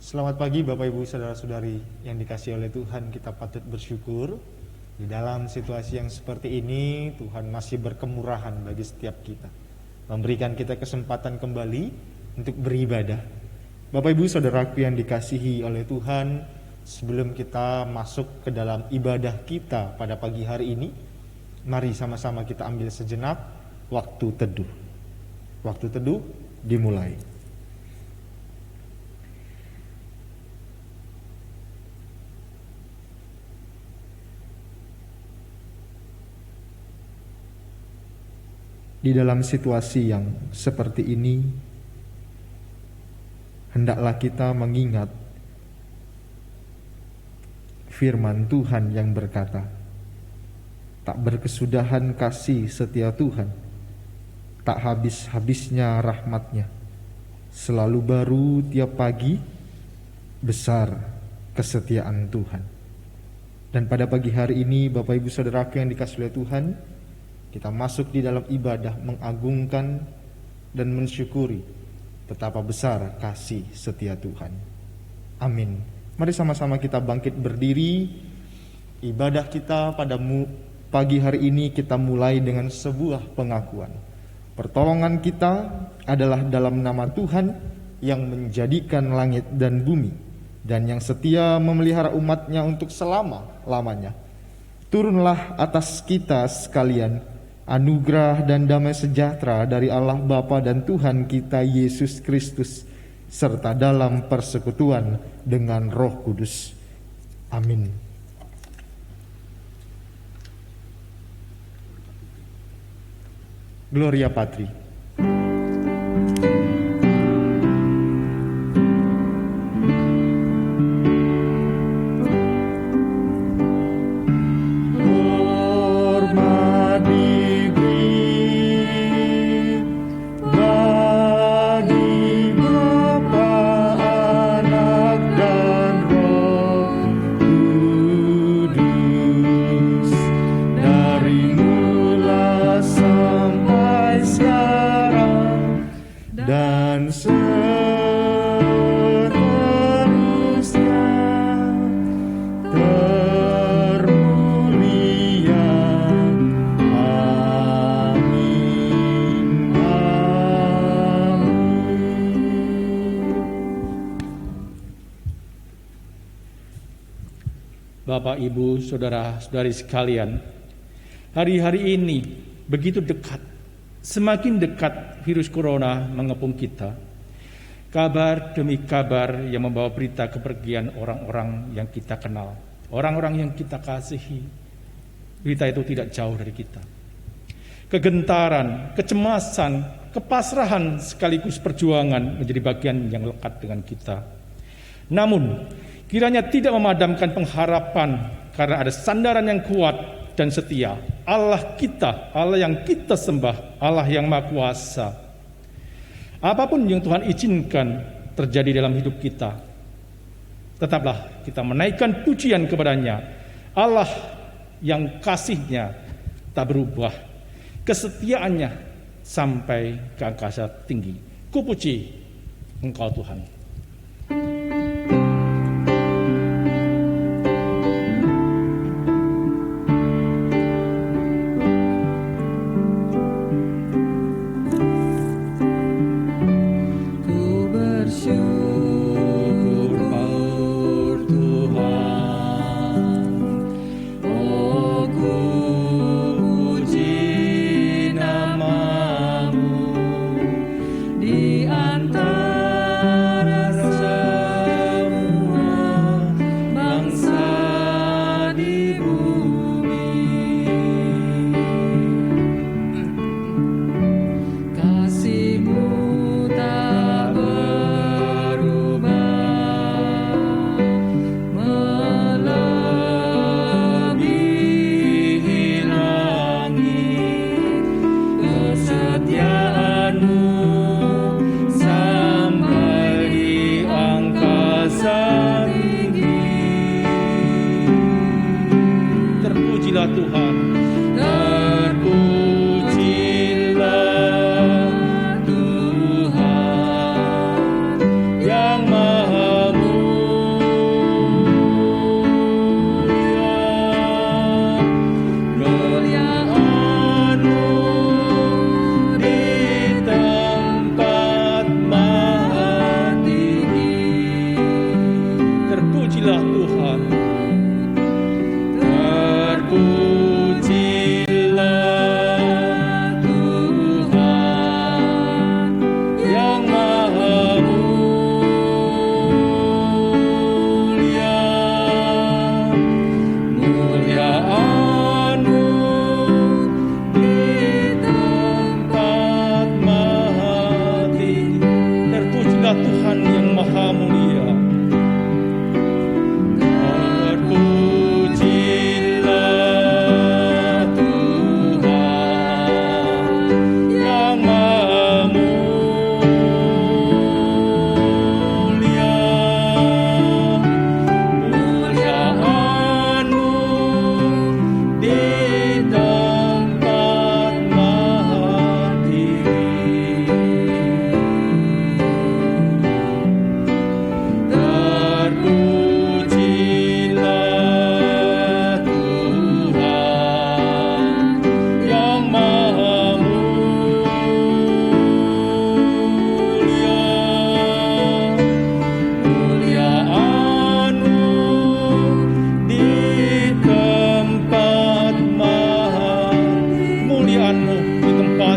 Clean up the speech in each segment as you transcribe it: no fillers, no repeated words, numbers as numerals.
Selamat pagi Bapak Ibu Saudara-saudari yang dikasihi oleh Tuhan. Kita patut bersyukur di dalam situasi yang seperti ini Tuhan masih berkemurahan bagi setiap kita, memberikan kita kesempatan kembali untuk beribadah. Bapak Ibu Saudaraku yang dikasihi oleh Tuhan, sebelum kita masuk ke dalam ibadah kita pada pagi hari ini, mari sama-sama kita ambil sejenak waktu teduh. Waktu teduh dimulai. Di dalam situasi yang seperti ini, hendaklah kita mengingat firman Tuhan yang berkata, "Tak berkesudahan kasih setia Tuhan, tak habis-habisnya rahmat-Nya. Selalu baru tiap pagi, besar kesetiaan Tuhan." Dan pada pagi hari ini, Bapak Ibu Saudaraku yang dikasihi oleh Tuhan, kita masuk di dalam ibadah mengagungkan dan mensyukuri betapa besar kasih setia Tuhan. Amin. Mari sama-sama kita bangkit berdiri. Ibadah kita pada pagi hari ini kita mulai dengan sebuah pengakuan. Pertolongan kita adalah dalam nama Tuhan yang menjadikan langit dan bumi, dan yang setia memelihara umat-Nya untuk selama-lamanya. Turunlah atas kita sekalian anugerah dan damai sejahtera dari Allah Bapa dan Tuhan kita Yesus Kristus, serta dalam persekutuan dengan Roh Kudus. Amin. Gloria Patri. Bapak, Ibu, Saudara-saudari sekalian, hari-hari ini begitu dekat, semakin dekat virus corona mengepung kita. Kabar demi kabar yang membawa berita kepergian orang-orang yang kita kenal, orang-orang yang kita kasihi. Berita itu tidak jauh dari kita. Kegentaran, kecemasan, kepasrahan sekaligus perjuangan menjadi bagian yang lekat dengan kita. Namun, kiranya tidak memadamkan pengharapan karena ada sandaran yang kuat dan setia. Allah kita, Allah yang kita sembah, Allah yang Maha Kuasa. Apapun yang Tuhan izinkan terjadi dalam hidup kita, tetaplah kita menaikkan pujian kepada-Nya. Allah yang kasih-Nya tak berubah, kesetiaannya sampai ke angkasa tinggi. Kupuji Engkau Tuhan. Di antara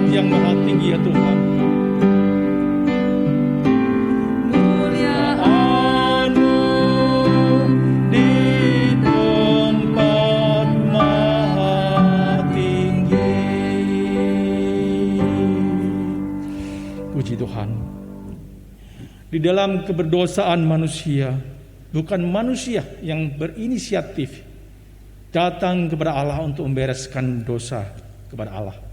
yang maha tinggi ya Tuhan. Muliaan-Mu di tempat maha tinggi. Puji Tuhan. Di dalam keberdosaan manusia, bukan manusia yang berinisiatif datang kepada Allah untuk membereskan dosa kepada Allah.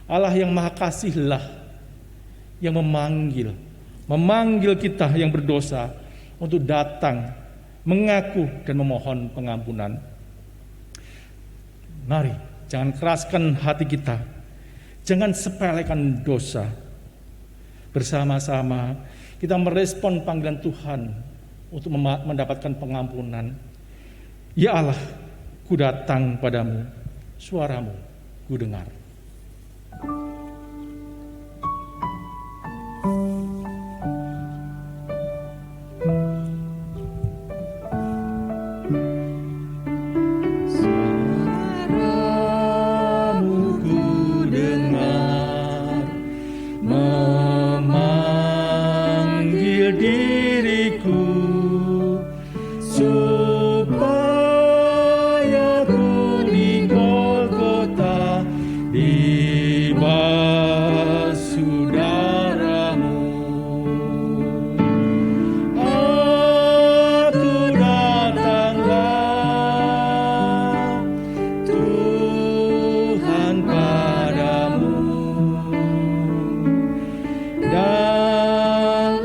Allah yang maha kasihlah yang memanggil kita yang berdosa untuk datang, mengaku dan memohon pengampunan. Mari, jangan keraskan hati kita, jangan sepelekan dosa. Bersama-sama kita merespon panggilan Tuhan untuk mendapatkan pengampunan. Ya Allah, ku datang padamu, suaramu ku dengar. Suaramu ku dengar, memanggil diriku supaya ku di Golgota dibasuh darah-Mu. Aku datanglah Tuhan padamu, dalam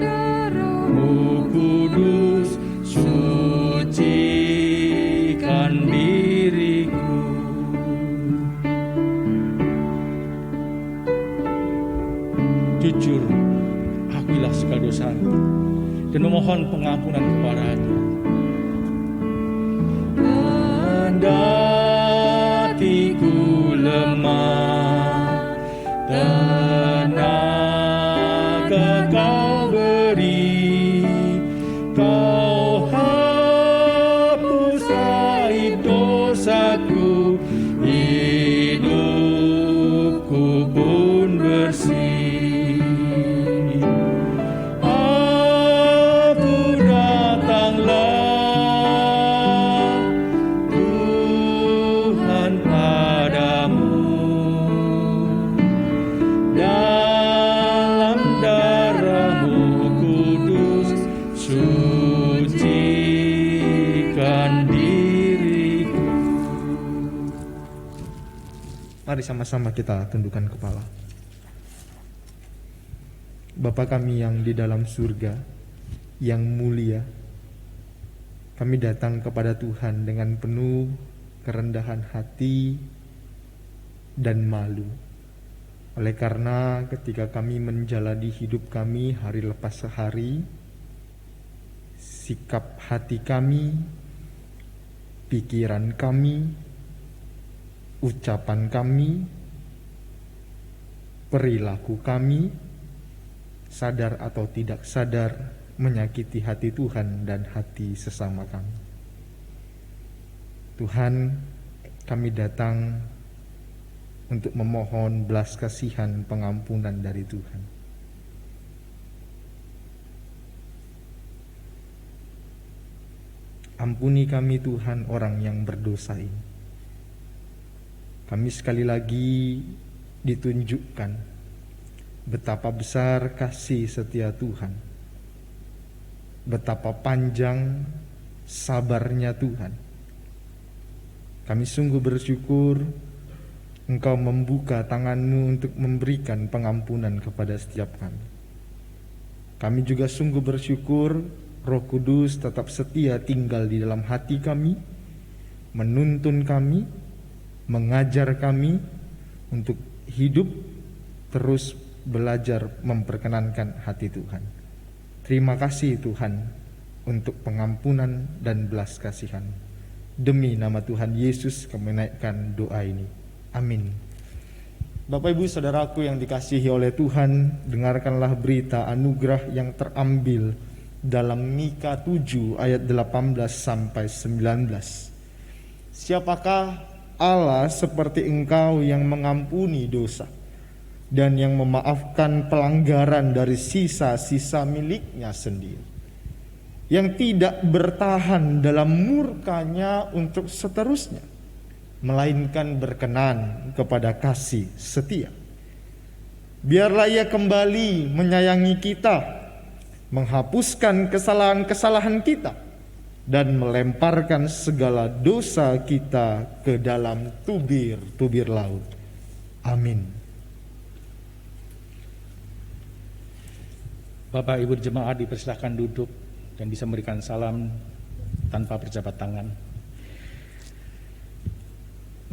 darah-Mu kudus sucikan diriku. Jujur akuilah segala dosa dan memohon pengampunan kepadanya. Kendati ku lemah, tenaga Kau beri, Kau hapus aib dosaku, hidupku pun bersih. Aku datanglah Tuhan padamu, dalam darah-Mu kudus sucikan diriku. Mari sama-sama kita tundukkan kepala. Bapa kami yang di dalam surga, yang mulia, kami datang kepada Tuhan dengan penuh kerendahan hati dan malu. Oleh karena ketika kami menjalani hidup kami hari lepas sehari, sikap hati kami, pikiran kami, ucapan kami, perilaku kami, sadar atau tidak sadar, menyakiti hati Tuhan dan hati sesama kami. Tuhan, kami datang untuk memohon belas kasihan pengampunan dari Tuhan. Ampuni kami Tuhan, orang yang berdosa ini. Kami sekali lagi ditunjukkan betapa besar kasih setia Tuhan, betapa panjang sabarnya Tuhan. Kami sungguh bersyukur Engkau membuka tangan-Mu untuk memberikan pengampunan kepada setiap kami. Kami juga sungguh bersyukur Roh Kudus tetap setia tinggal di dalam hati kami, menuntun kami, mengajar kami untuk hidup terus belajar memperkenankan hati Tuhan. Terima kasih Tuhan untuk pengampunan dan belas kasihan. Demi nama Tuhan Yesus kami naikkan doa ini. Amin. Bapak Ibu Saudaraku yang dikasihi oleh Tuhan, dengarkanlah berita anugerah yang terambil dalam Mika 7 ayat 18 sampai 19. Siapakah Allah seperti Engkau yang mengampuni dosa dan yang memaafkan pelanggaran dari sisa-sisa miliknya sendiri, yang tidak bertahan dalam murkanya untuk seterusnya, melainkan berkenan kepada kasih setia. Biarlah Ia kembali menyayangi kita, menghapuskan kesalahan-kesalahan kita, dan melemparkan segala dosa kita ke dalam tubir-tubir laut. Amin. Bapak Ibu jemaat dipersilahkan duduk dan bisa memberikan salam tanpa berjabat tangan.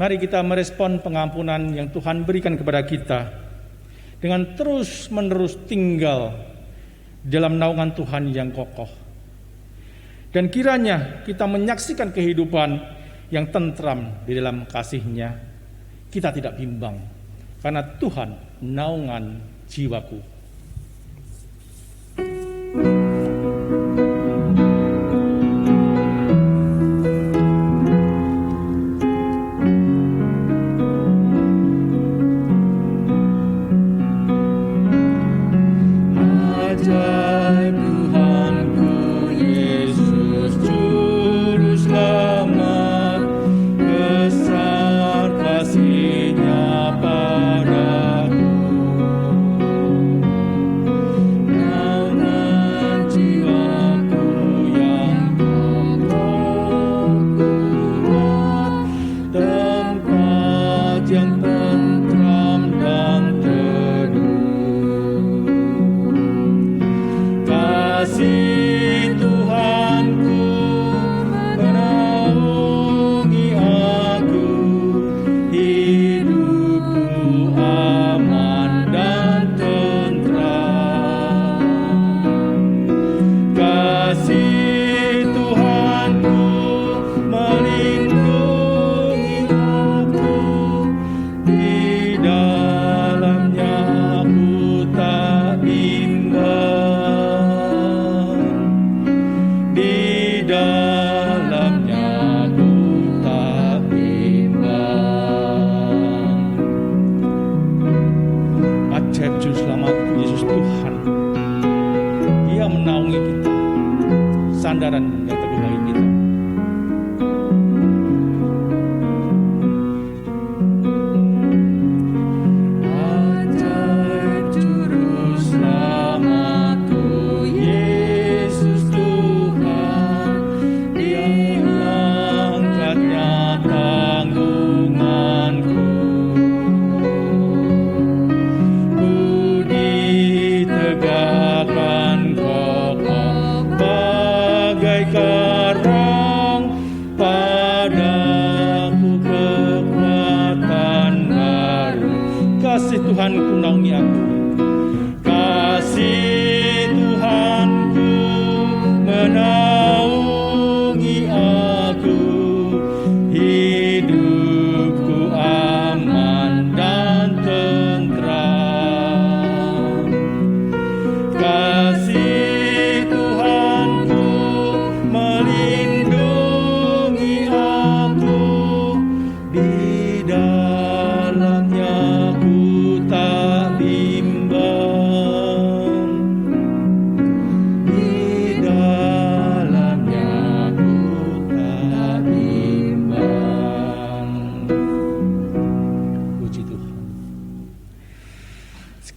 Mari kita merespon pengampunan yang Tuhan berikan kepada kita dengan terus-menerus tinggal dalam naungan Tuhan yang kokoh. Dan kiranya kita menyaksikan kehidupan yang tentram di dalam kasih-Nya. Kita tidak bimbang karena Tuhan naungan jiwaku.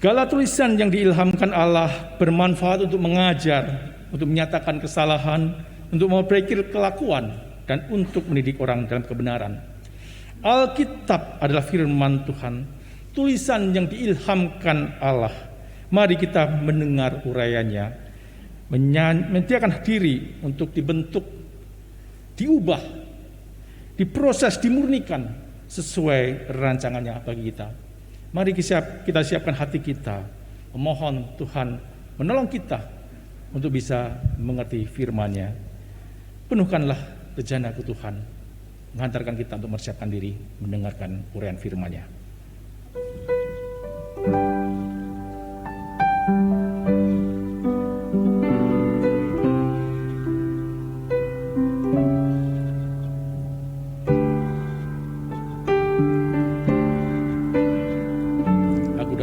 Segala tulisan yang diilhamkan Allah bermanfaat untuk mengajar, untuk menyatakan kesalahan, untuk memperbaiki kelakuan, dan untuk mendidik orang dalam kebenaran. Alkitab adalah firman Tuhan, tulisan yang diilhamkan Allah. Mari kita mendengar urayanya, menyediakan diri untuk dibentuk, diubah, diproses, dimurnikan sesuai rancangannya bagi kita. Mari kita siapkan hati kita, memohon Tuhan menolong kita untuk bisa mengerti firman-Nya. Penuhkanlah bejana-Ku Tuhan, menghantarkan kita untuk mempersiapkan diri mendengarkan uraian firman-Nya.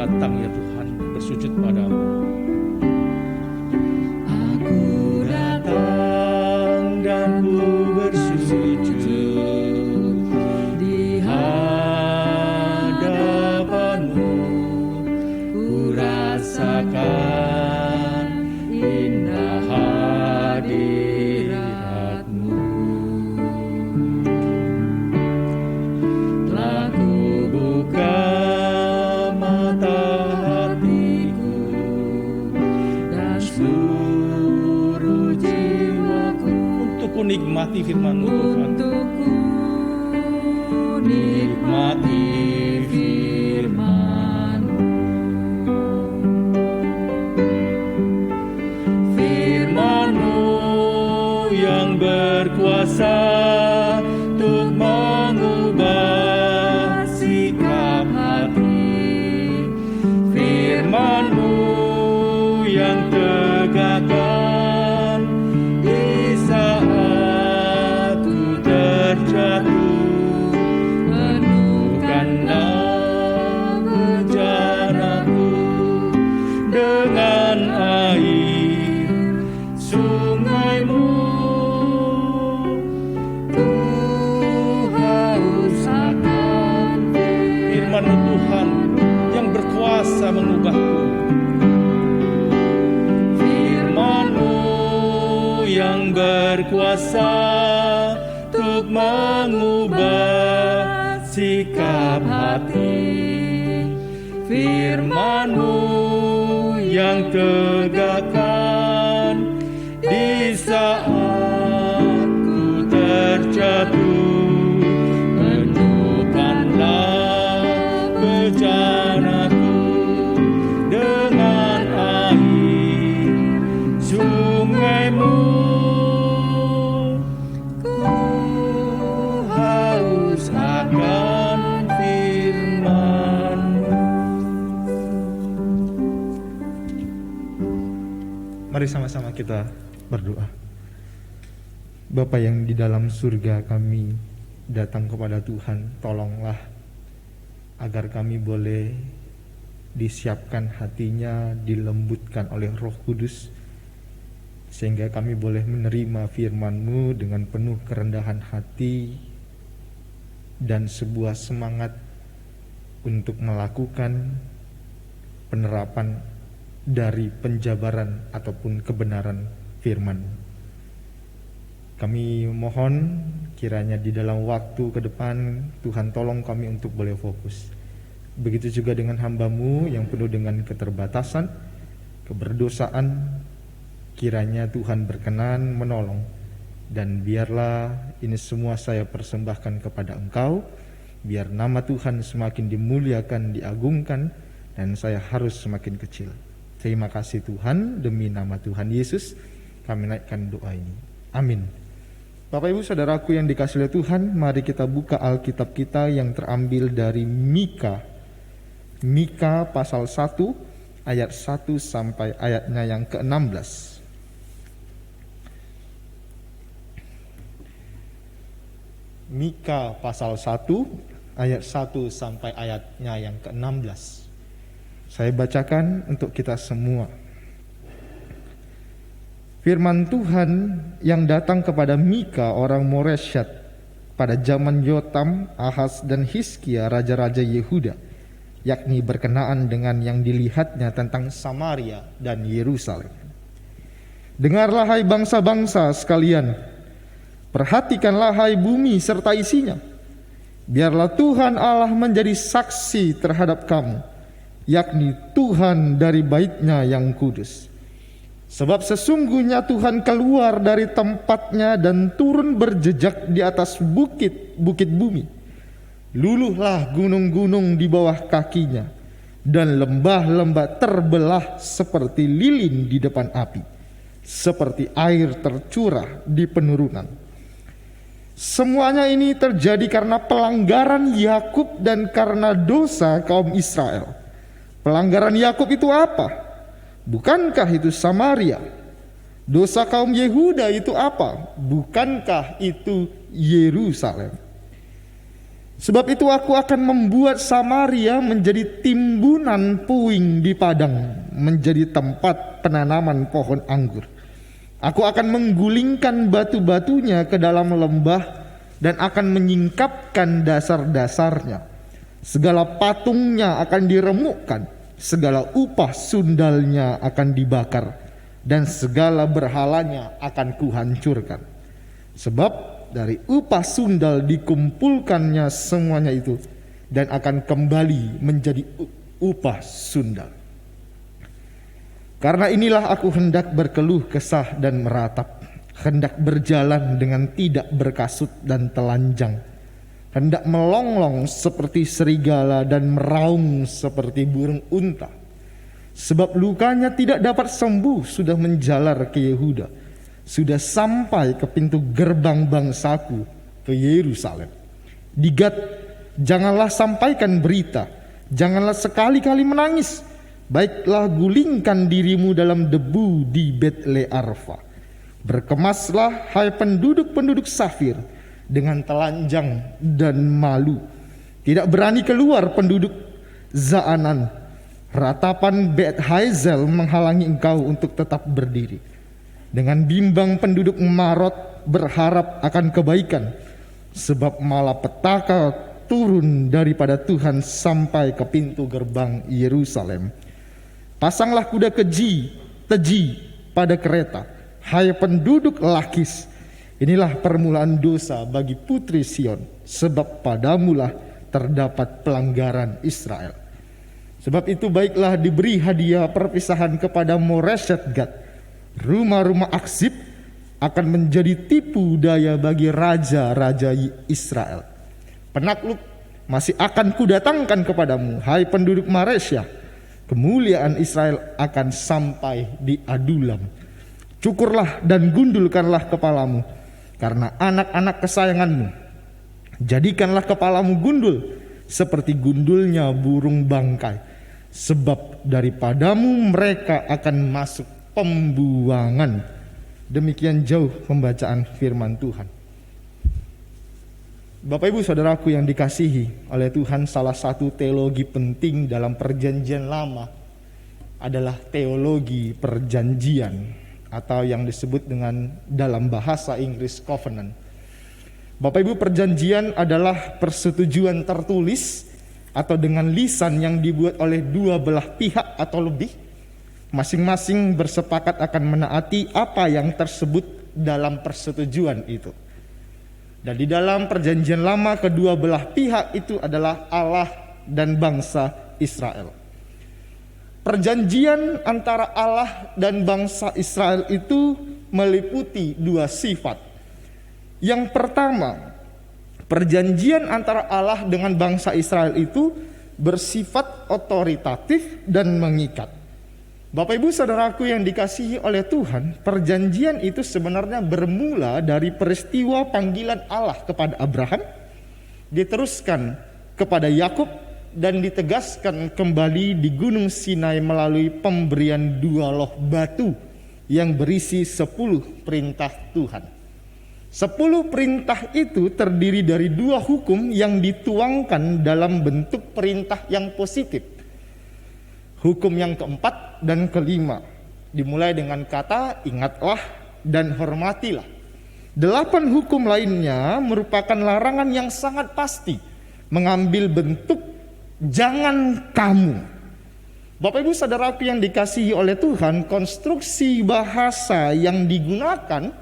datang ya Tuhan, bersujud padamu. Aku datang dan ku bersujud di hadapanmu, ku rasakan indah hadiratmu. Telah ku buka mata hatiku dan seluruh jiwaku untuk ku nikmati firman-Mu Tuhan. Untuk ku nikmati firman-Mu. Firman-Mu yang berkuasa untuk mengubah sikap hati. Firman-Mu yang tegakkan di saat ku terjatuh. Penuhkanlah bejanaku dengan air sungai-Mu. Ku haus akan firman-Mu Tuhan yang berkuasa mengubahku. Firman-Mu yang berkuasa untuk mengubah sikap hati. Firman-Mu yang tegakkan di saat ku terjatuh. Penuhkanlah bejanaku dengan air sungai-Mu. Ku haus akan firman-Mu. Mari sama-sama kita berdoa. Bapa yang di dalam surga, kami datang kepada Tuhan, tolonglah agar kami boleh disiapkan hatinya, dilembutkan oleh Roh Kudus, sehingga kami boleh menerima firman-Mu dengan penuh kerendahan hati dan sebuah semangat untuk melakukan penerapan dari penjabaran ataupun kebenaran firman. Kami mohon kiranya di dalam waktu ke depan Tuhan tolong kami untuk boleh fokus. Begitu juga dengan hamba-Mu yang penuh dengan keterbatasan, keberdosaan. Kiranya Tuhan berkenan menolong, dan biarlah ini semua saya persembahkan kepada Engkau. Biar nama Tuhan semakin dimuliakan, diagungkan, dan saya harus semakin kecil. Terima kasih Tuhan, demi nama Tuhan Yesus kami naikkan doa ini. Amin. Bapak Ibu Saudaraku yang dikasihi oleh Tuhan, mari kita buka Alkitab kita yang terambil dari Mika. Mika pasal 1 ayat 1 sampai ayatnya yang ke-16. Mika pasal 1 ayat 1 sampai ayatnya yang ke-16. Saya bacakan untuk kita semua. Firman Tuhan yang datang kepada Mika orang Moresyat pada zaman Yotam, Ahaz dan Hizkia raja-raja Yehuda, yakni berkenaan dengan yang dilihatnya tentang Samaria dan Yerusalem. Dengarlah hai bangsa-bangsa sekalian, perhatikanlah hai bumi serta isinya. Biarlah Tuhan Allah menjadi saksi terhadap kamu, yakni Tuhan dari bait-Nya yang kudus. Sebab sesungguhnya Tuhan keluar dari tempatnya dan turun berjejak di atas bukit-bukit bumi. Luluhlah gunung-gunung di bawah kakinya, dan lembah-lembah terbelah seperti lilin di depan api, seperti air tercurah di penurunan. Semuanya ini terjadi karena pelanggaran Yakub dan karena dosa kaum Israel. Pelanggaran Yakub itu apa? Bukankah itu Samaria? Dosa kaum Yehuda itu apa? Bukankah itu Yerusalem? Sebab itu aku akan membuat Samaria menjadi timbun perkebunan puing di padang menjadi tempat penanaman pohon anggur. Aku akan menggulingkan batu-batunya ke dalam lembah dan akan menyingkapkan dasar-dasarnya. Segala patungnya akan diremukkan, segala upah sundalnya akan dibakar, dan segala berhalanya akan kuhancurkan. Sebab dari upah sundal dikumpulkannya semuanya itu, dan akan kembali menjadi upah sundal. Karena inilah aku hendak berkeluh kesah dan meratap, hendak berjalan dengan tidak berkasut dan telanjang, hendak melonglong seperti serigala dan meraung seperti burung unta. Sebab lukanya tidak dapat sembuh sudah menjalar ke Yehuda, sudah sampai ke pintu gerbang bangsaku, ke Yerusalem. Di Gad, janganlah sampaikan berita, janganlah sekali-kali menangis. Baiklah gulingkan dirimu dalam debu di Bet-le-Arfa. Berkemaslah hai penduduk-penduduk Safir dengan telanjang dan malu. Tidak berani keluar penduduk Zaanan. Ratapan Bet-Hazel menghalangi engkau untuk tetap berdiri. Dengan bimbang penduduk Marot berharap akan kebaikan, sebab malapetaka turun daripada Tuhan sampai ke pintu gerbang Yerusalem. Pasanglah kuda teji pada kereta, hai penduduk Lakis. Inilah permulaan dosa bagi putri Sion, sebab padamulah terdapat pelanggaran Israel. Sebab itu baiklah diberi hadiah perpisahan kepada Moreshet Gad. Rumah-rumah Aksib akan menjadi tipu daya bagi raja-raja Israel. Penakluk masih akan kudatangkan kepadamu, hai penduduk Maresya. Kemuliaan Israel akan sampai di Adulam. Cukurlah dan gundulkanlah kepalamu, karena anak-anak kesayanganmu. Jadikanlah kepalamu gundul, seperti gundulnya burung bangkai. Sebab daripadamu mereka akan masuk pembuangan. Demikian jauh pembacaan firman Tuhan. Bapak Ibu Saudaraku yang dikasihi oleh Tuhan, salah satu teologi penting dalam perjanjian lama adalah teologi perjanjian, atau yang disebut dengan dalam bahasa Inggris covenant. Bapak Ibu, perjanjian adalah persetujuan tertulis atau dengan lisan yang dibuat oleh dua belah pihak atau lebih, masing-masing bersepakat akan menaati apa yang tersebut dalam persetujuan itu. Dan di dalam perjanjian lama, kedua belah pihak itu adalah Allah dan bangsa Israel. Perjanjian antara Allah dan bangsa Israel itu meliputi dua sifat. Yang pertama, perjanjian antara Allah dengan bangsa Israel itu bersifat otoritatif dan mengikat. Bapak Ibu Saudaraku yang dikasihi oleh Tuhan, perjanjian itu sebenarnya bermula dari peristiwa panggilan Allah kepada Abraham, diteruskan kepada Yakub, dan ditegaskan kembali di Gunung Sinai melalui pemberian dua loh batu yang berisi 10 perintah Tuhan. 10 perintah itu terdiri dari 2 hukum yang dituangkan dalam bentuk perintah yang positif. Hukum yang keempat dan kelima dimulai dengan kata ingatlah dan hormatilah. 8 hukum lainnya merupakan larangan yang sangat pasti, mengambil bentuk jangan kamu. Bapak Ibu Saudaraku yang dikasihi oleh Tuhan, konstruksi bahasa yang digunakan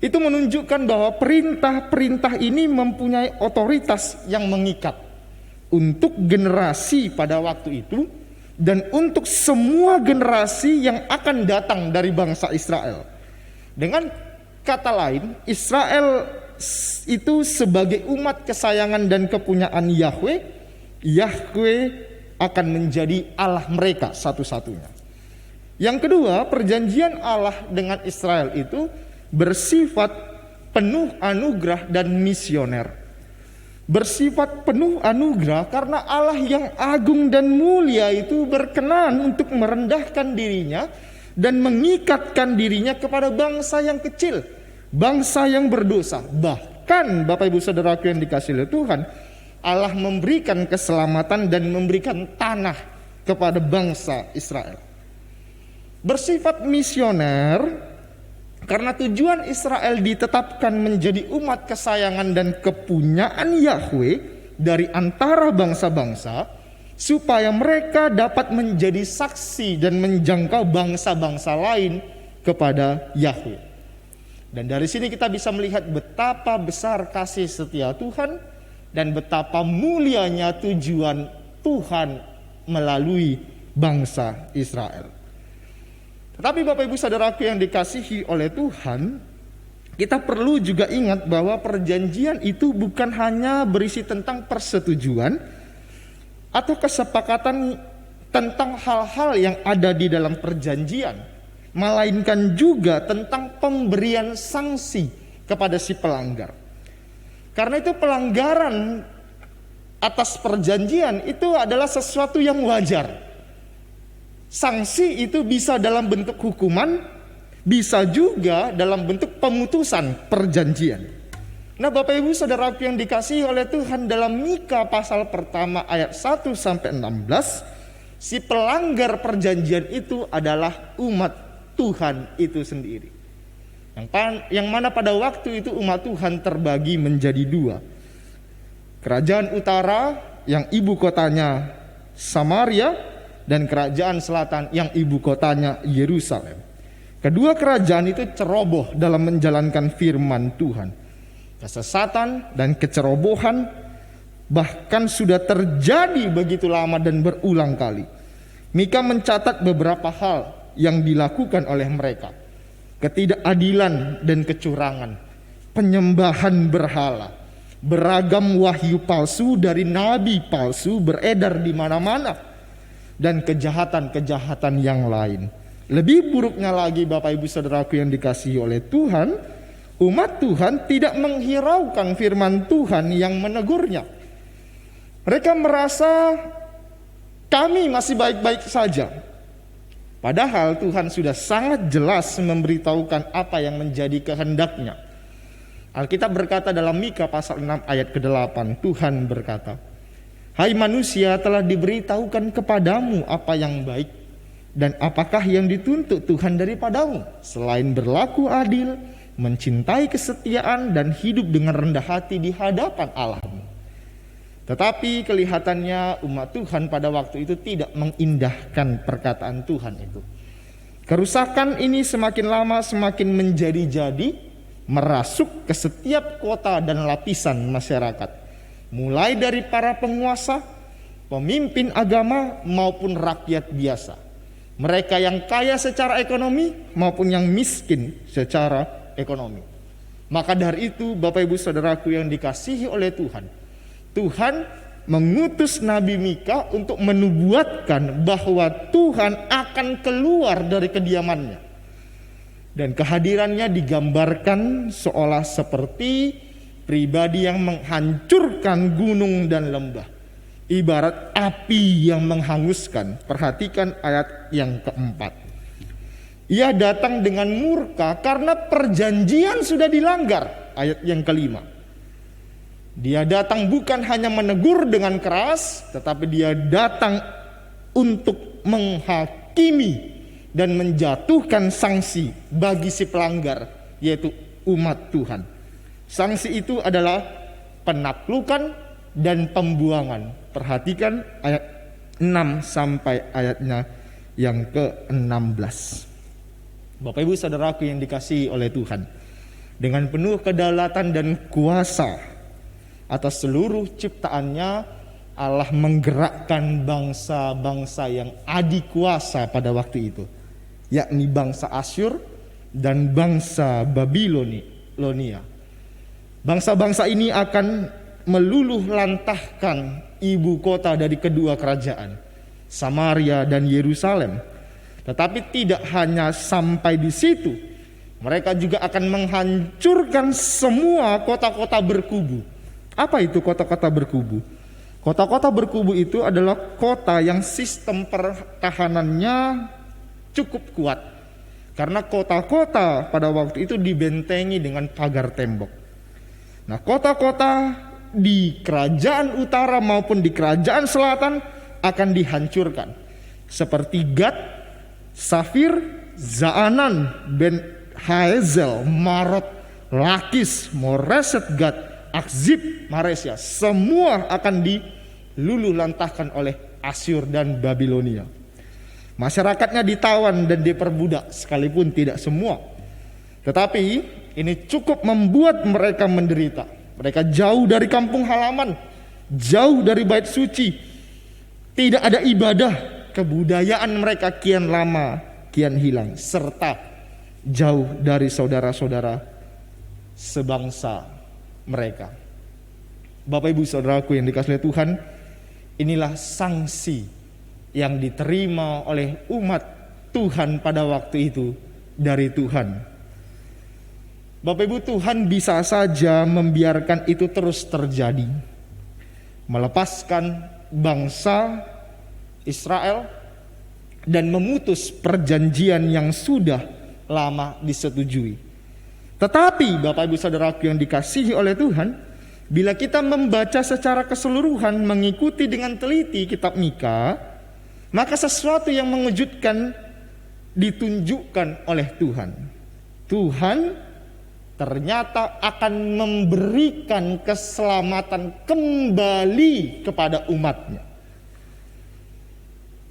itu menunjukkan bahwa perintah-perintah ini mempunyai otoritas yang mengikat untuk generasi pada waktu itu dan untuk semua generasi yang akan datang dari bangsa Israel. Dengan kata lain, Israel itu sebagai umat kesayangan dan kepunyaan Yahweh akan menjadi Allah mereka satu-satunya. Yang kedua, perjanjian Allah dengan Israel itu bersifat penuh anugerah dan misioner. Bersifat penuh anugerah karena Allah yang agung dan mulia itu berkenan untuk merendahkan dirinya dan mengikatkan dirinya kepada bangsa yang kecil, bangsa yang berdosa. Bahkan Bapak Ibu Saudaraku yang dikasihi oleh Tuhan, Allah memberikan keselamatan dan memberikan tanah kepada bangsa Israel. Bersifat misioner karena tujuan Israel ditetapkan menjadi umat kesayangan dan kepunyaan Yahweh dari antara bangsa-bangsa, supaya mereka dapat menjadi saksi dan menjangkau bangsa-bangsa lain kepada Yahweh. Dan dari sini kita bisa melihat betapa besar kasih setia Tuhan dan betapa mulianya tujuan Tuhan melalui bangsa Israel. Tetapi Bapak Ibu Saudaraku yang dikasihi oleh Tuhan, kita perlu juga ingat bahwa perjanjian itu bukan hanya berisi tentang persetujuan atau kesepakatan tentang hal-hal yang ada di dalam perjanjian, melainkan juga tentang pemberian sanksi kepada si pelanggar. Karena itu pelanggaran atas perjanjian itu adalah sesuatu yang wajar. Sanksi itu bisa dalam bentuk hukuman, bisa juga dalam bentuk pemutusan perjanjian. Nah, Bapak Ibu Saudaraku yang dikasihi oleh Tuhan, dalam Mika pasal pertama ayat 1 sampai 16, si pelanggar perjanjian itu adalah umat Tuhan itu sendiri. Yang mana pada waktu itu umat Tuhan terbagi menjadi dua. Kerajaan utara yang ibu kotanya Samaria, dan kerajaan selatan yang ibu kotanya Yerusalem. Kedua kerajaan itu ceroboh dalam menjalankan firman Tuhan. Kesesatan dan kecerobohan bahkan sudah terjadi begitu lama dan berulang kali. Mika mencatat beberapa hal yang dilakukan oleh mereka. Ketidakadilan dan kecurangan, penyembahan berhala, beragam wahyu palsu dari nabi palsu beredar di mana-mana, dan kejahatan-kejahatan yang lain. Lebih buruknya lagi Bapak Ibu Saudaraku yang dikasihi oleh Tuhan, umat Tuhan tidak menghiraukan firman Tuhan yang menegurnya. Mereka merasa kami masih baik-baik saja. Padahal Tuhan sudah sangat jelas memberitahukan apa yang menjadi kehendaknya. Alkitab berkata dalam Mika pasal 6 ayat ke-8, Tuhan berkata, "Hai manusia, telah diberitahukan kepadamu apa yang baik, dan apakah yang dituntut Tuhan daripadamu, selain berlaku adil, mencintai kesetiaan, dan hidup dengan rendah hati di hadapan Allahmu." Tetapi kelihatannya umat Tuhan pada waktu itu tidak mengindahkan perkataan Tuhan itu. Kerusakan ini semakin lama semakin menjadi-jadi, merasuk ke setiap kota dan lapisan masyarakat, mulai dari para penguasa, pemimpin agama maupun rakyat biasa. Mereka yang kaya secara ekonomi maupun yang miskin secara ekonomi. Maka dari itu Bapak Ibu Saudaraku yang dikasihi oleh Tuhan, Tuhan mengutus Nabi Mika untuk menubuatkan bahwa Tuhan akan keluar dari kediamannya. Dan kehadirannya digambarkan seolah seperti pribadi yang menghancurkan gunung dan lembah, ibarat api yang menghanguskan. Perhatikan ayat yang keempat. Ia datang dengan murka karena perjanjian sudah dilanggar. Ayat yang kelima. Dia datang bukan hanya menegur dengan keras, tetapi dia datang untuk menghakimi dan menjatuhkan sanksi bagi si pelanggar, yaitu umat Tuhan. Sanksi itu adalah penaklukan dan pembuangan. Perhatikan ayat 6 sampai ayatnya yang ke-16. Bapak Ibu Saudaraku yang dikasihi oleh Tuhan, dengan penuh kedaulatan dan kuasa atas seluruh ciptaannya, Allah menggerakkan bangsa-bangsa yang adikuasa pada waktu itu, yakni bangsa Asyur dan bangsa Babilonia. Bangsa-bangsa ini akan meluluh lantahkan ibu kota dari kedua kerajaan, Samaria dan Yerusalem. Tetapi tidak hanya sampai di situ, mereka juga akan menghancurkan semua kota-kota berkubu. Apa itu kota-kota berkubu? Kota-kota berkubu itu adalah kota yang sistem pertahanannya cukup kuat. Karena kota-kota pada waktu itu dibentengi dengan pagar tembok. Nah, kota-kota di kerajaan utara maupun di kerajaan selatan akan dihancurkan. Seperti Gad, Safir, Zaanan, Ben Haezel, Marot, Lakis, Moreset Gad, Akzib, Maresia, semua akan diluluhlantahkan oleh Asyur dan Babilonia. Masyarakatnya ditawan dan diperbudak, sekalipun tidak semua. Tetapi ini cukup membuat mereka menderita. Mereka jauh dari kampung halaman, jauh dari bait suci, tidak ada ibadah, kebudayaan mereka kian lama kian hilang, serta jauh dari saudara-saudara sebangsa mereka. Bapak Ibu Saudaraku yang dikasihi Tuhan, inilah sanksi yang diterima oleh umat Tuhan pada waktu itu dari Tuhan. Bapak Ibu, Tuhan bisa saja membiarkan itu terus terjadi, melepaskan bangsa Israel dan memutus perjanjian yang sudah lama disetujui. Tetapi Bapak Ibu Saudaraku yang dikasihi oleh Tuhan, bila kita membaca secara keseluruhan, mengikuti dengan teliti kitab Mika, maka sesuatu yang mengejutkan ditunjukkan oleh Tuhan. Tuhan ternyata akan memberikan keselamatan kembali kepada umatnya.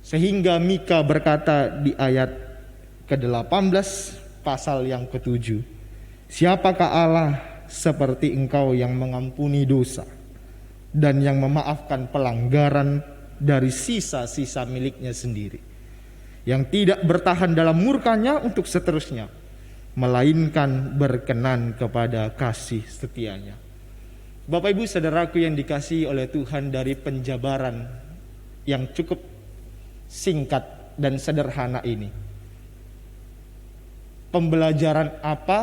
Sehingga Mika berkata di ayat ke-18 pasal yang ke-7, siapakah Allah seperti engkau yang mengampuni dosa dan yang memaafkan pelanggaran dari sisa-sisa miliknya sendiri, yang tidak bertahan dalam murkanya untuk seterusnya, melainkan berkenan kepada kasih setianya. Bapak Ibu Saudaraku yang dikasihi oleh Tuhan, dari penjabaran yang cukup singkat dan sederhana ini, pembelajaran apa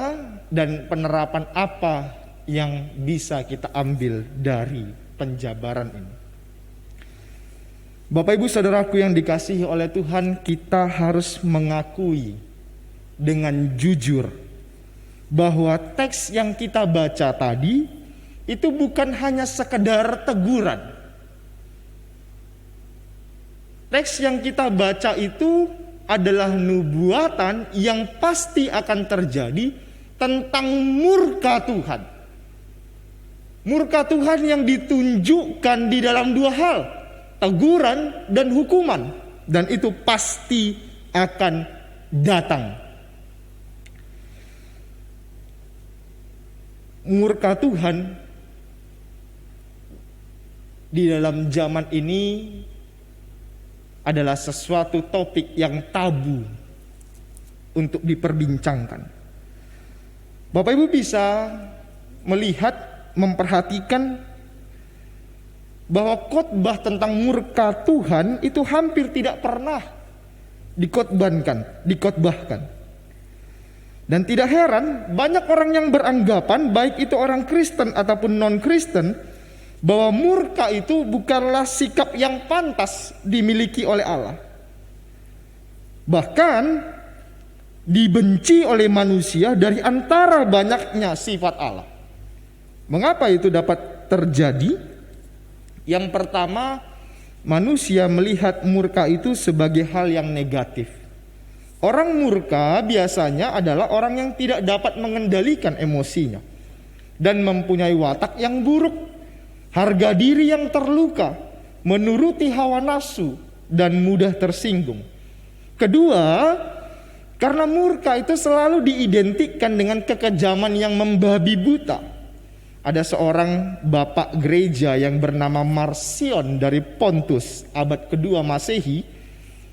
dan penerapan apa yang bisa kita ambil dari penjabaran ini? Bapak Ibu Saudaraku yang dikasihi oleh Tuhan, kita harus mengakui dengan jujur bahwa teks yang kita baca tadi itu bukan hanya sekedar teguran. Teks yang kita baca itu adalah nubuatan yang pasti akan terjadi tentang murka Tuhan. Murka Tuhan yang ditunjukkan di dalam dua hal, teguran dan hukuman, dan itu pasti akan datang. Murka Tuhan di dalam zaman ini adalah sesuatu topik yang tabu untuk diperbincangkan. Bapak Ibu bisa melihat, memperhatikan bahwa khotbah tentang murka Tuhan itu hampir tidak pernah dikotbahkan. Dan tidak heran, banyak orang yang beranggapan, baik itu orang Kristen ataupun non-Kristen, bahwa murka itu bukanlah sikap yang pantas dimiliki oleh Allah. Bahkan dibenci oleh manusia dari antara banyaknya sifat Allah. Mengapa itu dapat terjadi? Yang pertama, manusia melihat murka itu sebagai hal yang negatif. Orang murka biasanya adalah orang yang tidak dapat mengendalikan emosinya dan mempunyai watak yang buruk, harga diri yang terluka, menuruti hawa nafsu, dan mudah tersinggung. Kedua, karena murka itu selalu diidentikan dengan kekejaman yang membabi buta. Ada seorang bapak gereja yang bernama Marcion dari Pontus, abad kedua Masehi.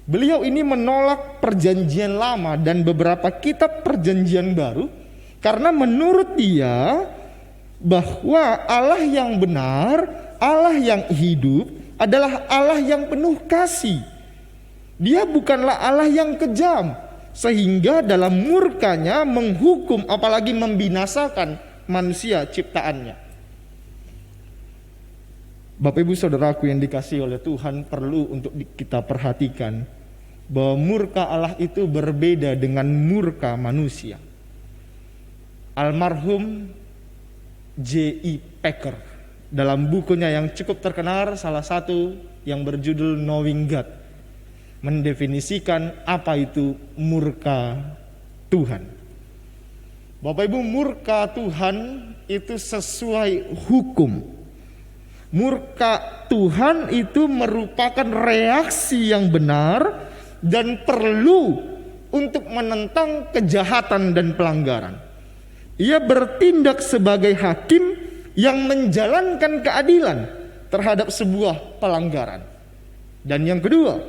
Beliau ini menolak perjanjian lama dan beberapa kitab perjanjian baru karena menurut dia bahwa Allah yang benar, Allah yang hidup adalah Allah yang penuh kasih. Dia bukanlah Allah yang kejam, sehingga dalam murkanya menghukum apalagi membinasakan manusia ciptaannya. Bapak Ibu Saudaraku yang dikasihi oleh Tuhan, perlu untuk kita perhatikan bahwa murka Allah itu berbeda dengan murka manusia. Almarhum J.I. Packer dalam bukunya yang cukup terkenal, salah satu yang berjudul Knowing God, mendefinisikan apa itu murka Tuhan. Bapak Ibu, murka Tuhan itu sesuai hukum. Murka Tuhan itu merupakan reaksi yang benar dan perlu untuk menentang kejahatan dan pelanggaran. Ia bertindak sebagai hakim yang menjalankan keadilan terhadap sebuah pelanggaran. Dan yang kedua,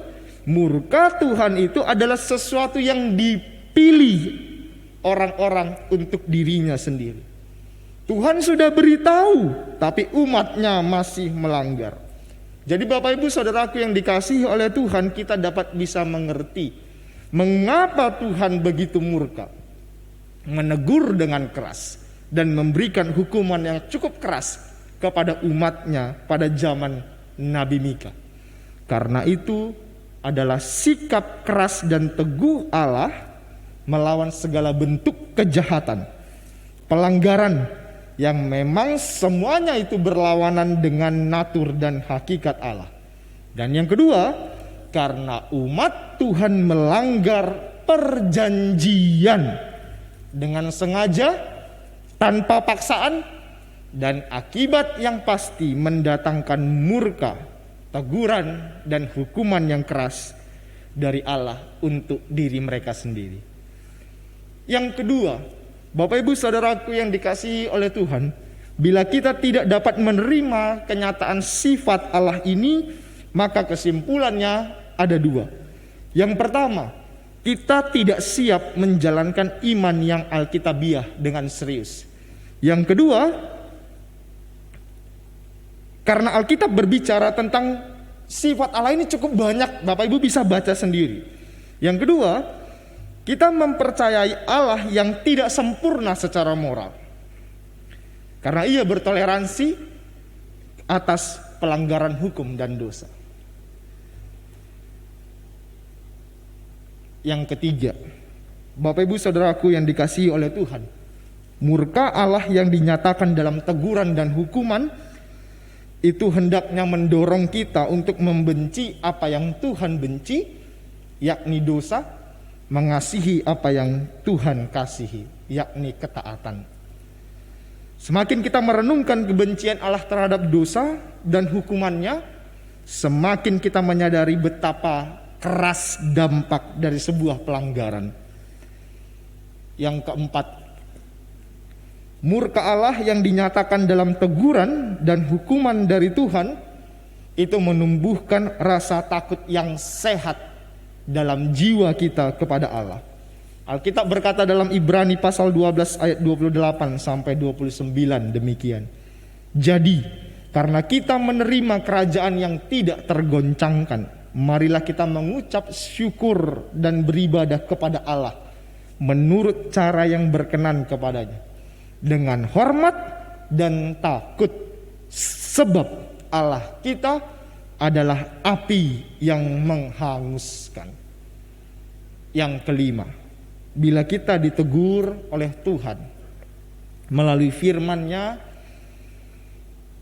murka Tuhan itu adalah sesuatu yang dipilih orang-orang untuk dirinya sendiri. Tuhan sudah beritahu, tapi umatnya masih melanggar. Jadi Bapak Ibu Saudaraku yang dikasihi oleh Tuhan, kita dapat bisa mengerti mengapa Tuhan begitu murka, menegur dengan keras, dan memberikan hukuman yang cukup keras kepada umatnya pada zaman Nabi Mika. Karena itu adalah sikap keras dan teguh Allah melawan segala bentuk kejahatan, pelanggaran yang memang semuanya itu berlawanan dengan natur dan hakikat Allah. Dan yang kedua, karena umat Tuhan melanggar perjanjian dengan sengaja, tanpa paksaan, dan akibat yang pasti mendatangkan murka, teguran, dan hukuman yang keras dari Allah untuk diri mereka sendiri. Yang kedua, Bapak Ibu Saudaraku yang dikasihi oleh Tuhan, bila kita tidak dapat menerima kenyataan sifat Allah ini, maka kesimpulannya ada dua. Yang pertama, kita tidak siap menjalankan iman yang alkitabiah dengan serius. Yang kedua, karena Alkitab berbicara tentang sifat Allah ini cukup banyak, Bapak Ibu bisa baca sendiri. Yang kedua, kita mempercayai Allah yang tidak sempurna secara moral, karena ia bertoleransi atas pelanggaran hukum dan dosa. Yang ketiga, Bapak Ibu Saudaraku yang dikasihi oleh Tuhan, murka Allah yang dinyatakan dalam teguran dan hukuman itu hendaknya mendorong kita untuk membenci apa yang Tuhan benci, yakni dosa, mengasihi apa yang Tuhan kasihi, yakni ketaatan. Semakin kita merenungkan kebencian Allah terhadap dosa dan hukumannya, semakin kita menyadari betapa keras dampak dari sebuah pelanggaran. Yang keempat, murka Allah yang dinyatakan dalam teguran dan hukuman dari Tuhan itu menumbuhkan rasa takut yang sehat dalam jiwa kita kepada Allah. Alkitab berkata dalam Ibrani pasal 12 ayat 28 sampai 29 demikian. Jadi, karena kita menerima kerajaan yang tidak tergoncangkan, marilah kita mengucap syukur dan beribadah kepada Allah menurut cara yang berkenan kepadanya, dengan hormat dan takut, sebab Allah kita adalah api yang menghanguskan. Yang kelima, bila kita ditegur oleh Tuhan melalui firman-Nya,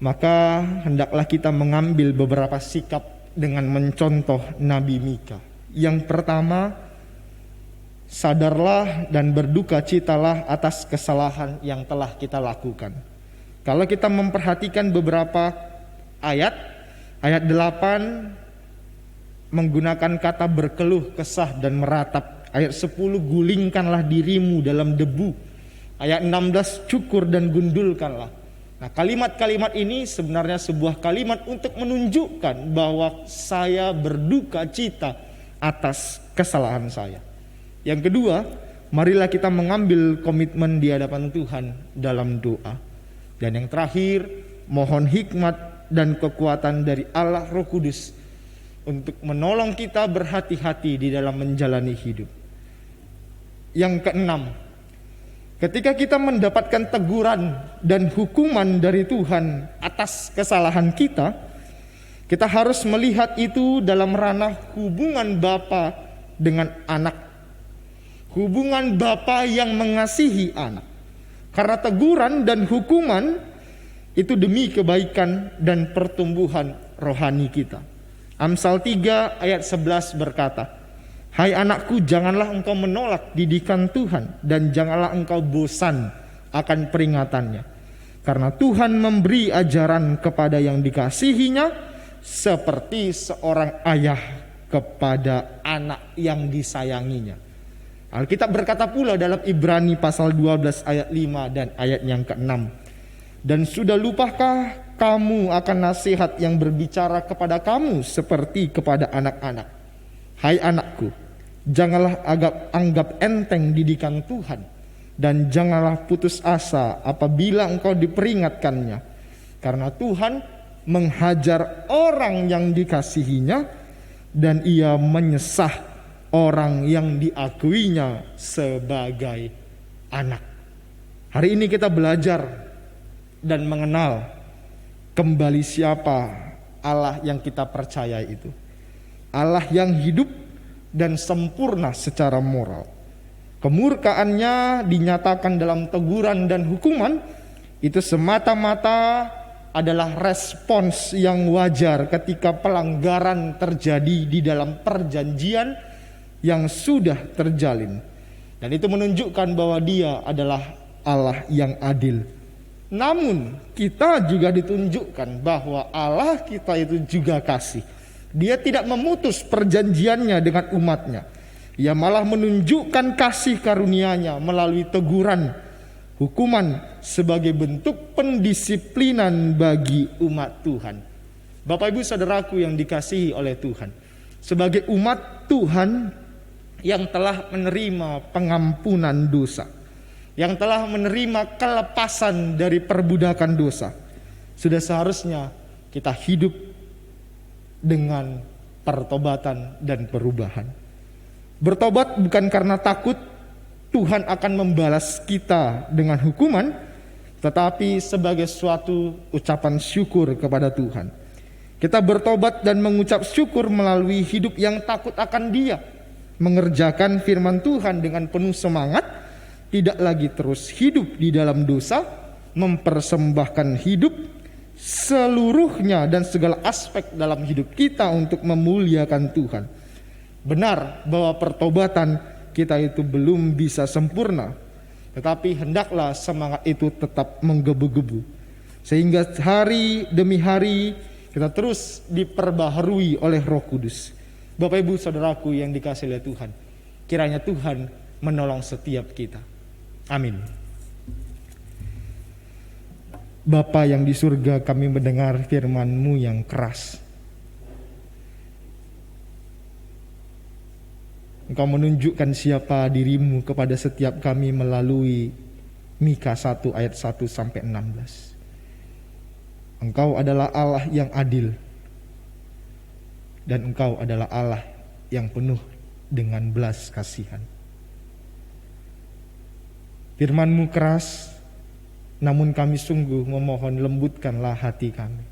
maka hendaklah kita mengambil beberapa sikap dengan mencontoh Nabi Mika. Yang pertama, sadarlah dan berduka citalah atas kesalahan yang telah kita lakukan. Kalau kita memperhatikan beberapa ayat 8 menggunakan kata berkeluh kesah dan meratap. Ayat 10, gulingkanlah dirimu dalam debu. Ayat 16, cukur dan gundulkanlah. Nah, kalimat-kalimat ini sebenarnya sebuah kalimat untuk menunjukkan bahwa saya berduka cita atas kesalahan saya. Yang kedua, marilah kita mengambil komitmen di hadapan Tuhan dalam doa. Dan yang terakhir, mohon hikmat dan kekuatan dari Allah Roh Kudus untuk menolong kita berhati-hati di dalam menjalani hidup. Yang keenam, ketika kita mendapatkan teguran dan hukuman dari Tuhan atas kesalahan kita, kita harus melihat itu dalam ranah hubungan bapa dengan anak. Hubungan bapa yang mengasihi anak. Karena teguran dan hukuman Itu demi kebaikan dan pertumbuhan rohani kita. Amsal 3 ayat 11 berkata, "Hai anakku, janganlah engkau menolak didikan Tuhan, dan janganlah engkau bosan akan peringatannya. Karena Tuhan memberi ajaran kepada yang dikasihinya, seperti seorang ayah kepada anak yang disayanginya." Alkitab berkata pula dalam Ibrani pasal 12 ayat 5 dan ayat yang ke-6, "Dan sudah lupakah kamu akan nasihat yang berbicara kepada kamu seperti kepada anak-anak? Hai anakku, janganlah anggap enteng didikan Tuhan, dan janganlah putus asa apabila engkau diperingatkannya. Karena Tuhan menghajar orang yang dikasihinya, dan ia menyesah orang yang diakuinya sebagai anak." Hari ini kita belajar dan mengenal kembali siapa Allah yang kita percaya itu. Allah yang hidup dan sempurna secara moral. Kemurkaannya dinyatakan dalam teguran dan hukuman. Itu semata-mata adalah respons yang wajar ketika pelanggaran terjadi di dalam perjanjian yang sudah terjalin. Dan itu menunjukkan bahwa Dia adalah Allah yang adil. Namun kita juga ditunjukkan bahwa Allah kita itu juga kasih. Dia tidak memutus perjanjiannya dengan umatnya. Ia malah menunjukkan kasih karunia-Nya melalui teguran, hukuman sebagai bentuk pendisiplinan bagi umat Tuhan. Bapak Ibu Saudaraku yang dikasihi oleh Tuhan, sebagai umat Tuhan yang telah menerima pengampunan dosa, yang telah menerima kelepasan dari perbudakan dosa, sudah seharusnya kita hidup dengan pertobatan dan perubahan. Bertobat bukan karena takut Tuhan akan membalas kita dengan hukuman, tetapi sebagai suatu ucapan syukur kepada Tuhan. Kita bertobat dan mengucap syukur melalui hidup yang takut akan Dia, mengerjakan firman Tuhan dengan penuh semangat, tidak lagi terus hidup di dalam dosa, mempersembahkan hidup seluruhnya dan segala aspek dalam hidup kita untuk memuliakan Tuhan. Benar bahwa pertobatan kita itu belum bisa sempurna, tetapi hendaklah semangat itu tetap menggebu-gebu, sehingga hari demi hari kita terus diperbaharui oleh Roh Kudus. Bapak Ibu Saudaraku yang dikasihi oleh Tuhan, kiranya Tuhan menolong setiap kita. Amin. Bapa yang di surga, kami mendengar firman-Mu yang keras. Engkau menunjukkan siapa diri-Mu kepada setiap kami melalui Mika 1 ayat 1 sampai 16. Engkau adalah Allah yang adil, dan Engkau adalah Allah yang penuh dengan belas kasihan. Firman-Mu keras, namun kami sungguh memohon lembutkanlah hati kami,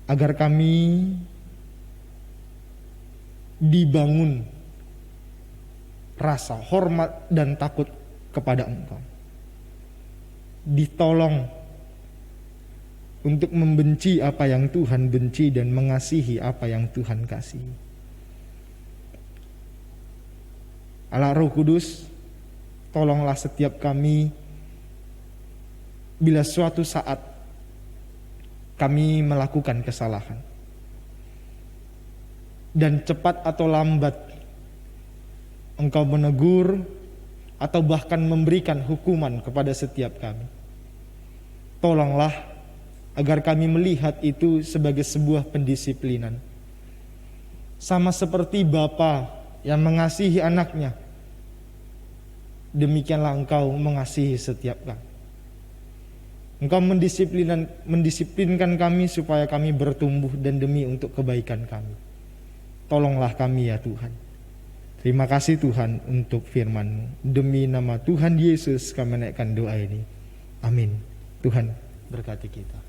agar kami dibangun rasa hormat dan takut kepada Engkau. Ditolong untuk membenci apa yang Tuhan benci dan mengasihi apa yang Tuhan kasihi. Allah Roh Kudus, tolonglah setiap kami bila suatu saat kami melakukan kesalahan, dan cepat atau lambat Engkau menegur atau bahkan memberikan hukuman kepada setiap kami. Tolonglah agar kami melihat itu sebagai sebuah pendisiplinan. Sama seperti Bapa yang mengasihi anaknya, demikianlah Engkau mengasihi setiap kami. Engkau mendisiplinkan kami supaya kami bertumbuh dan demi untuk kebaikan kami. Tolonglah kami ya Tuhan. Terima kasih Tuhan untuk firman-Mu. Demi nama Tuhan Yesus kami naikkan doa ini. Amin. Tuhan berkati kita.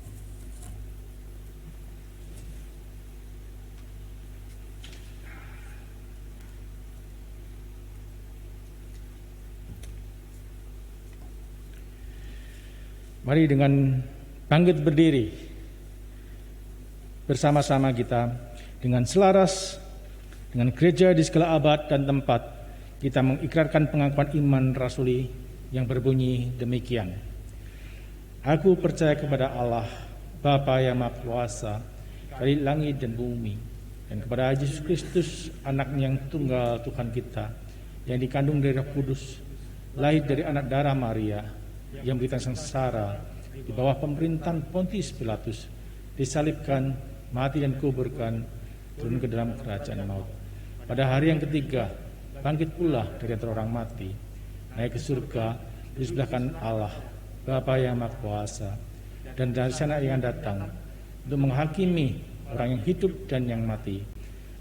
Mari dengan bangkit berdiri bersama-sama kita dengan selaras dengan gereja di segala abad dan tempat, kita mengikrarkan pengakuan iman rasuli yang berbunyi demikian. Aku percaya kepada Allah, Bapa yang Maha Kuasa, Khalik langit dan bumi, dan kepada Yesus Kristus, Anak-Nya yang tunggal Tuhan kita, yang dikandung dari Roh Kudus, lahir dari anak darah Maria, yang menderita sengsara di bawah pemerintahan Pontius Pilatus, disalibkan, mati dan kuburkan, turun ke dalam kerajaan maut. Pada hari yang ketiga, bangkit pula dari antara orang mati, naik ke surga, di sebelah kanan Allah, Bapa yang Maha Kuasa, dan dari sana yang datang untuk menghakimi orang yang hidup dan yang mati.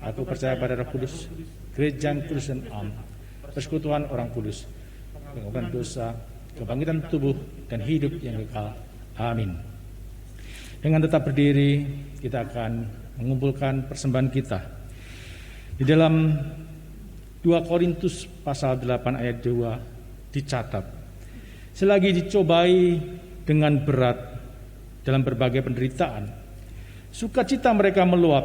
Aku percaya pada Roh Kudus, gereja yang kudus dan am, persekutuan orang kudus, pengampunan dosa, kebangkitan tubuh dan hidup yang kekal. Amin. Dengan tetap berdiri, kita akan mengumpulkan persembahan kita. Di dalam 2 Korintus pasal 8 ayat 2 dicatat, selagi dicobai dengan berat dalam berbagai penderitaan, sukacita mereka meluap,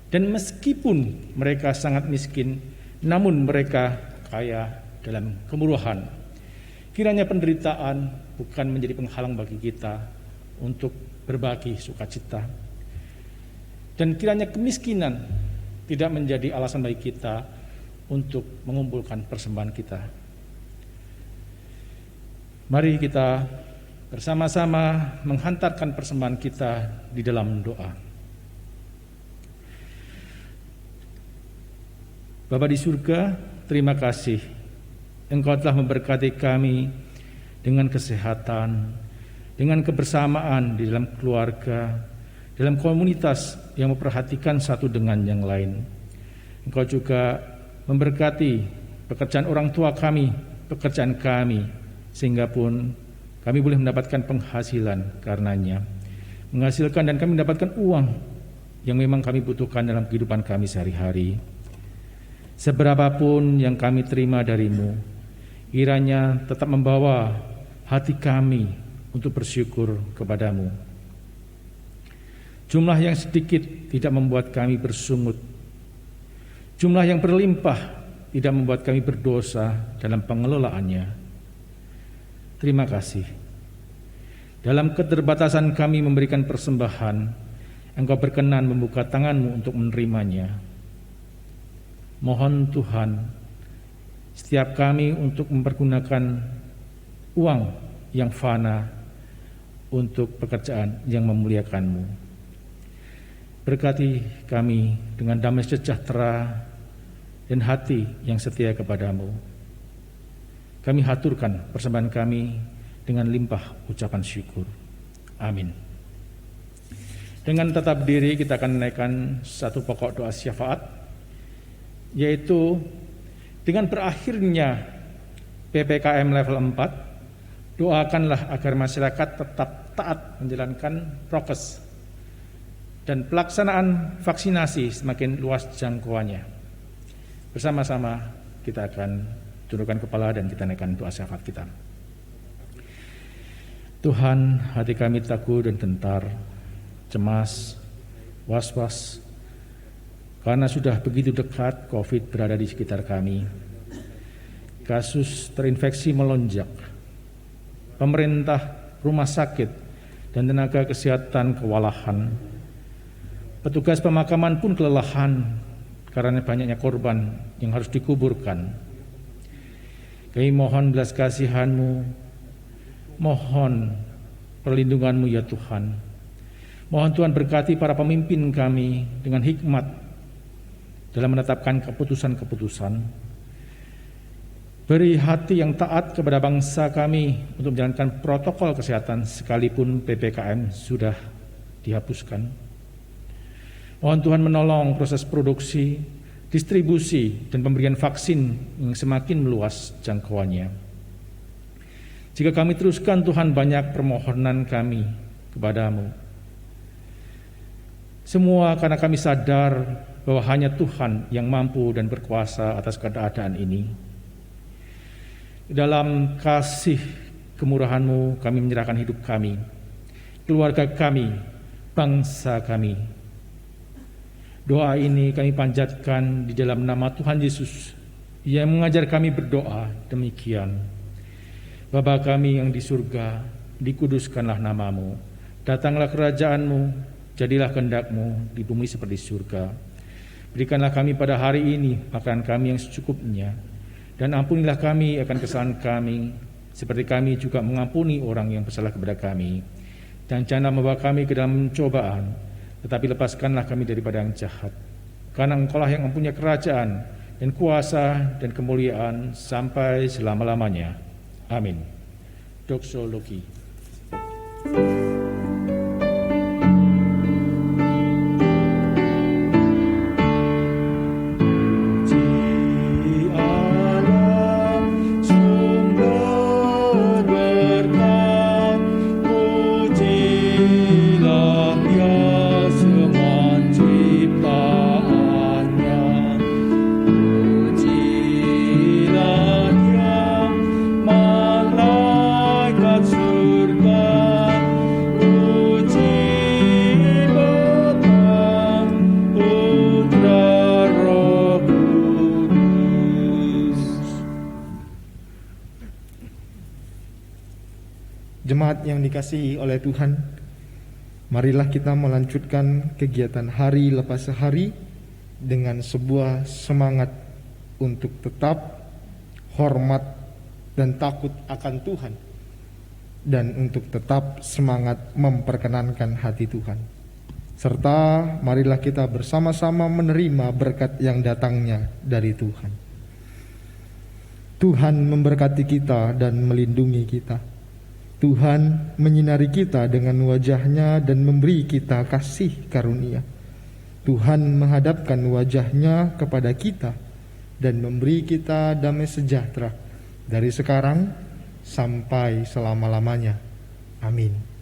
dan meskipun mereka sangat miskin, namun mereka kaya dalam kemurahan. Kiranya penderitaan bukan menjadi penghalang bagi kita untuk berbagi sukacita, dan kiranya kemiskinan tidak menjadi alasan bagi kita untuk mengumpulkan persembahan kita. Mari kita bersama-sama menghantarkan persembahan kita di dalam doa. Bapa di surga, terima kasih Engkau telah memberkati kami dengan kesehatan, dengan kebersamaan di dalam keluarga, dalam komunitas yang memperhatikan satu dengan yang lain. Engkau juga memberkati pekerjaan orang tua kami, pekerjaan kami, sehingga pun kami boleh mendapatkan penghasilan karenanya, menghasilkan dan kami mendapatkan uang yang memang kami butuhkan dalam kehidupan kami sehari-hari. Seberapapun yang kami terima darimu, kiranya tetap membawa hati kami untuk bersyukur kepadamu. Jumlah yang sedikit tidak membuat kami bersungut. Jumlah yang berlimpah tidak membuat kami berdosa dalam pengelolaannya. Terima kasih. Dalam keterbatasan kami memberikan persembahan, Engkau berkenan membuka tangan-Mu untuk menerimanya. Mohon Tuhan, setiap kami untuk mempergunakan uang yang fana untuk pekerjaan yang memuliakan-Mu. Berkati kami dengan damai sejahtera dan hati yang setia kepadamu. Kami haturkan persembahan kami dengan limpah ucapan syukur. Amin. Dengan tetap berdiri kita akan menaikkan satu pokok doa syafaat, yaitu dengan berakhirnya PPKM level 4, doakanlah agar masyarakat tetap taat menjalankan prokes dan pelaksanaan vaksinasi semakin luas jangkauannya. Bersama-sama kita akan tundukkan kepala dan kita naikkan doa syafaat kita. Tuhan, hati kami takut dan gentar, cemas, was-was, karena sudah begitu dekat COVID berada di sekitar kami. Kasus terinfeksi melonjak. Pemerintah, rumah sakit, dan tenaga kesehatan kewalahan. Petugas pemakaman pun kelelahan karena banyaknya korban yang harus dikuburkan. Kami mohon belas kasihan-Mu, mohon perlindungan-Mu ya Tuhan. Mohon Tuhan berkati para pemimpin kami dengan hikmat dalam menetapkan keputusan-keputusan. Beri hati yang taat kepada bangsa kami untuk menjalankan protokol kesehatan sekalipun PPKM sudah dihapuskan. Mohon Tuhan menolong proses produksi, distribusi, dan pemberian vaksin yang semakin meluas jangkauannya. Jika kami teruskan Tuhan banyak permohonan kami kepadamu. Semua karena kami sadar bahwa hanya Tuhan yang mampu dan berkuasa atas keadaan ini. Dalam kasih kemurahan-Mu kami menyerahkan hidup kami, keluarga kami, bangsa kami. Doa ini kami panjatkan di dalam nama Tuhan Yesus yang mengajar kami berdoa demikian. Bapa kami yang di surga, dikuduskanlah nama-Mu, datanglah kerajaan-Mu, jadilah kehendak-Mu di bumi seperti surga. Berikanlah kami pada hari ini makanan kami yang secukupnya, dan ampunilah kami akan kesalahan kami, seperti kami juga mengampuni orang yang bersalah kepada kami. Dan janganlah membawa kami ke dalam pencobaan, tetapi lepaskanlah kami daripada yang jahat. Karena Engkau-lah yang mempunyai kerajaan dan kuasa dan kemuliaan sampai selama-lamanya. Amin. Doxologi. Jemaat yang dikasihi oleh Tuhan, marilah kita melanjutkan kegiatan hari lepas hari dengan sebuah semangat untuk tetap hormat dan takut akan Tuhan, dan untuk tetap semangat memperkenankan hati Tuhan. Serta marilah kita bersama-sama menerima berkat yang datangnya dari Tuhan. Tuhan memberkati kita dan melindungi kita. Tuhan menyinari kita dengan wajah-Nya dan memberi kita kasih karunia. Tuhan menghadapkan wajah-Nya kepada kita dan memberi kita damai sejahtera dari sekarang sampai selama-lamanya. Amin.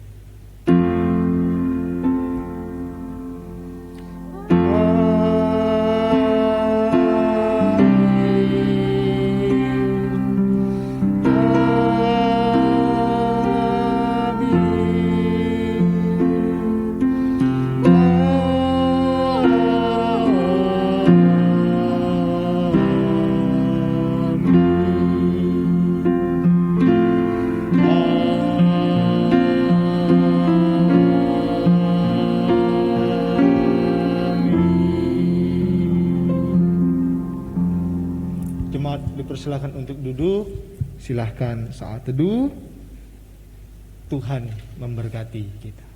Dipersilakan untuk duduk. Silahkan saat teduh. Tuhan memberkati kita.